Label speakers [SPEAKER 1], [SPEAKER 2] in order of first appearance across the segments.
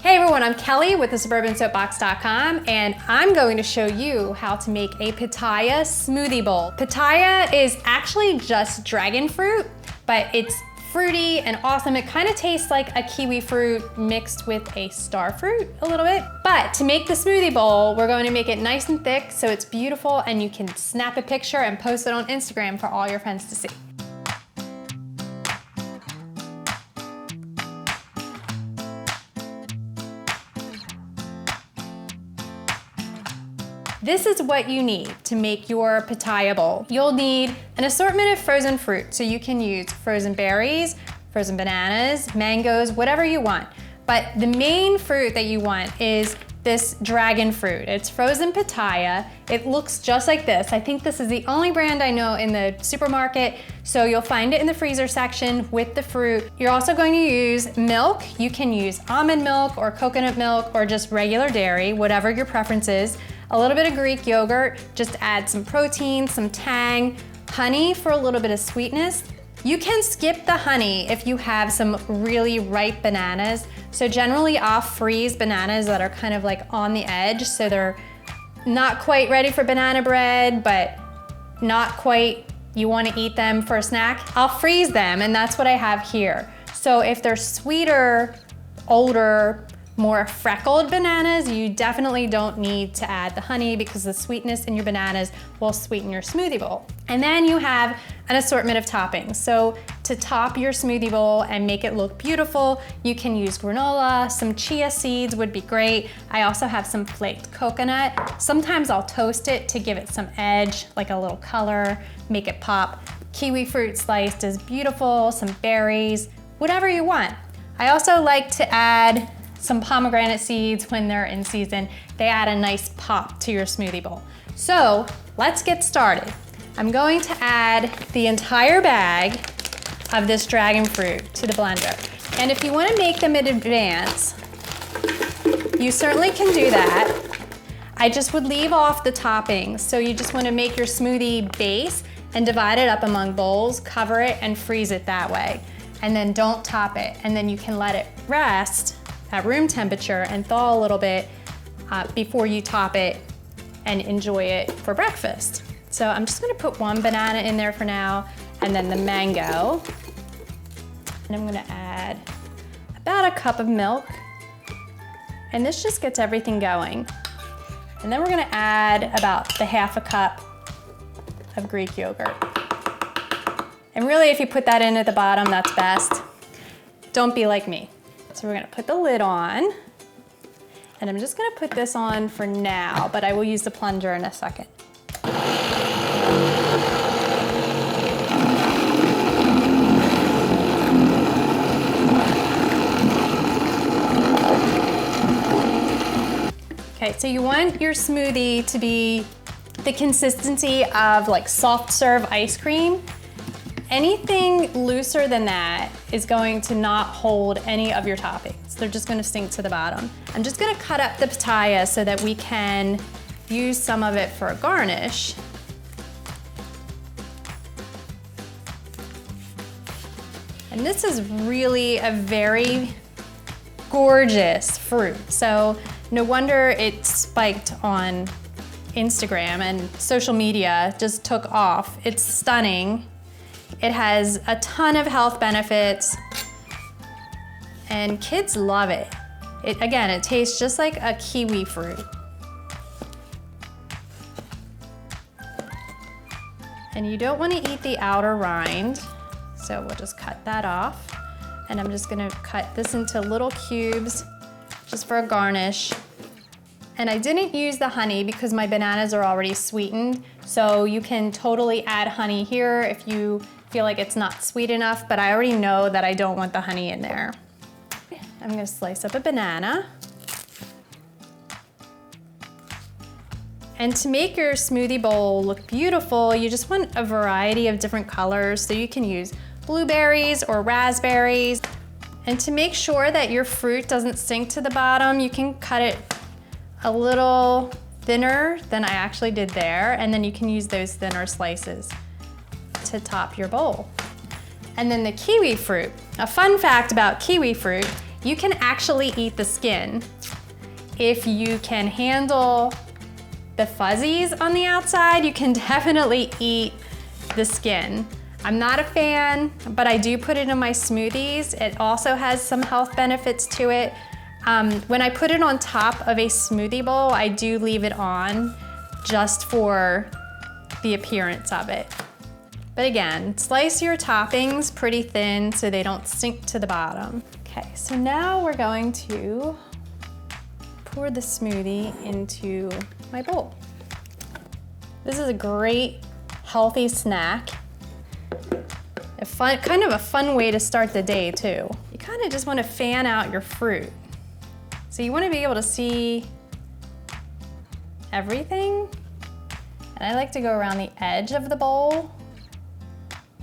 [SPEAKER 1] Hey everyone, I'm Kelly with thesuburbansoapbox.com, and I'm going to show you how to make a pitaya smoothie bowl. Pitaya is actually just dragon fruit, but it's fruity and awesome. It kind of tastes like a kiwi fruit mixed with a star fruit a little bit. But to make the smoothie bowl, we're going to make it nice and thick so it's beautiful and you can snap a picture and post it on Instagram for all your friends to see. This is what you need to make your pitaya bowl. You'll need an assortment of frozen fruit, so you can use frozen berries, frozen bananas, mangoes, whatever you want. But the main fruit that you want is this dragon fruit. It's frozen pitaya. It looks just like this. I think this is the only brand I know in the supermarket, so you'll find it in the freezer section with the fruit. You're also going to use milk. You can use almond milk or coconut milk or just regular dairy, whatever your preference is. A little bit of Greek yogurt, just add some protein, some tang, honey for a little bit of sweetness. You can skip the honey if you have some really ripe bananas. So generally I'll freeze bananas that are kind of like on the edge, so they're not quite ready for banana bread, but not quite, you want to eat them for a snack. I'll freeze them, and that's what I have here. So if they're sweeter, older, more freckled bananas, you definitely don't need to add the honey because the sweetness in your bananas will sweeten your smoothie bowl. And then you have an assortment of toppings. So to top your smoothie bowl and make it look beautiful, you can use granola, some chia seeds would be great. I also have some flaked coconut. Sometimes I'll toast it to give it some edge, like a little color, make it pop. Kiwi fruit sliced is beautiful, some berries, whatever you want. I also like to add some pomegranate seeds when they're in season. They add a nice pop to your smoothie bowl. So let's get started. I'm going to add the entire bag of this dragon fruit to the blender. And if you want to make them in advance, you certainly can do that. I just would leave off the toppings. So you just want to make your smoothie base and divide it up among bowls, cover it and freeze it that way. And then don't top it. And then you can let it rest at room temperature and thaw a little bit before you top it and enjoy it for breakfast. So I'm just gonna put one banana in there for now, and then the mango. And I'm gonna add about a cup of milk. And this just gets everything going. And then we're gonna add about the half a cup of Greek yogurt. And really, if you put that in at the bottom, that's best. Don't be like me. So we're gonna put the lid on, and I'm just gonna put this on for now, but I will use the plunger in a second. Okay, so you want your smoothie to be the consistency of like soft serve ice cream. Anything looser than that is going to not hold any of your toppings. They're just gonna sink to the bottom. I'm just gonna cut up the pitaya so that we can use some of it for a garnish. And this is really a very gorgeous fruit. So no wonder it spiked on Instagram, and social media just took off. It's stunning. It has a ton of health benefits, and kids love it. Again, it tastes just like a kiwi fruit. And you don't want to eat the outer rind, so we'll just cut that off. And I'm just gonna cut this into little cubes just for a garnish. And I didn't use the honey because my bananas are already sweetened, so you can totally add honey here if you feel like it's not sweet enough, but I already know that I don't want the honey in there. I'm gonna slice up a banana. And to make your smoothie bowl look beautiful, you just want a variety of different colors, so you can use blueberries or raspberries. And to make sure that your fruit doesn't sink to the bottom, you can cut it a little thinner than I actually did there, and then you can use those thinner slices to top your bowl. And then the kiwi fruit. A fun fact about kiwi fruit You can actually eat the skin. If you can handle the fuzzies on the outside, you can definitely eat the skin. I'm not a fan, but I do put it in my smoothies. It also has some health benefits to it. When I put it on top of a smoothie bowl, I do leave it on just for the appearance of it. But again, slice your toppings pretty thin so they don't sink to the bottom. Okay, so now we're going to pour the smoothie into my bowl. This is a great, healthy snack. Kind of a fun way to start the day too. You kind of just want to fan out your fruit. So you want to be able to see everything. And I like to go around the edge of the bowl,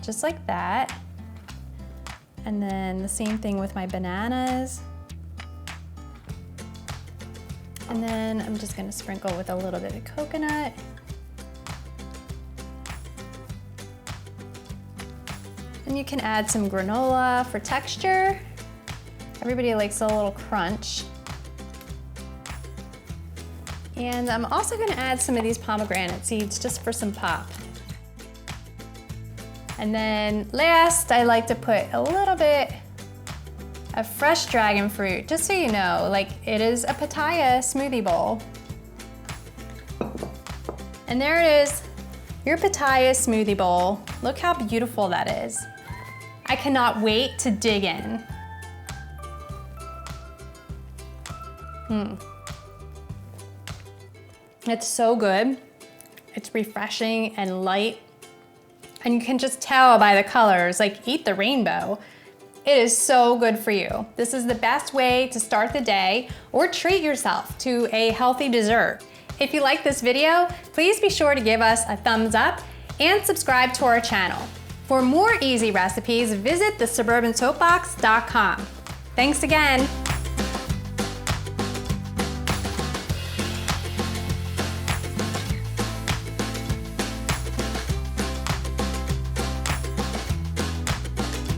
[SPEAKER 1] just like that. And then the same thing with my bananas. And then I'm just gonna sprinkle with a little bit of coconut. And you can add some granola for texture. Everybody likes a little crunch. And I'm also gonna add some of these pomegranate seeds just for some pop. And then last, I like to put a little bit of fresh dragon fruit, just so you know, like it is a Pitaya Smoothie Bowl. And there it is, your Pitaya Smoothie Bowl. Look how beautiful that is. I cannot wait to dig in. It's so good. It's refreshing and light. And you can just tell by the colors, like eat the rainbow. It is so good for you. This is the best way to start the day or treat yourself to a healthy dessert. If you like this video, please be sure to give us a thumbs up and subscribe to our channel. For more easy recipes, visit thesuburbansoapbox.com. Thanks again.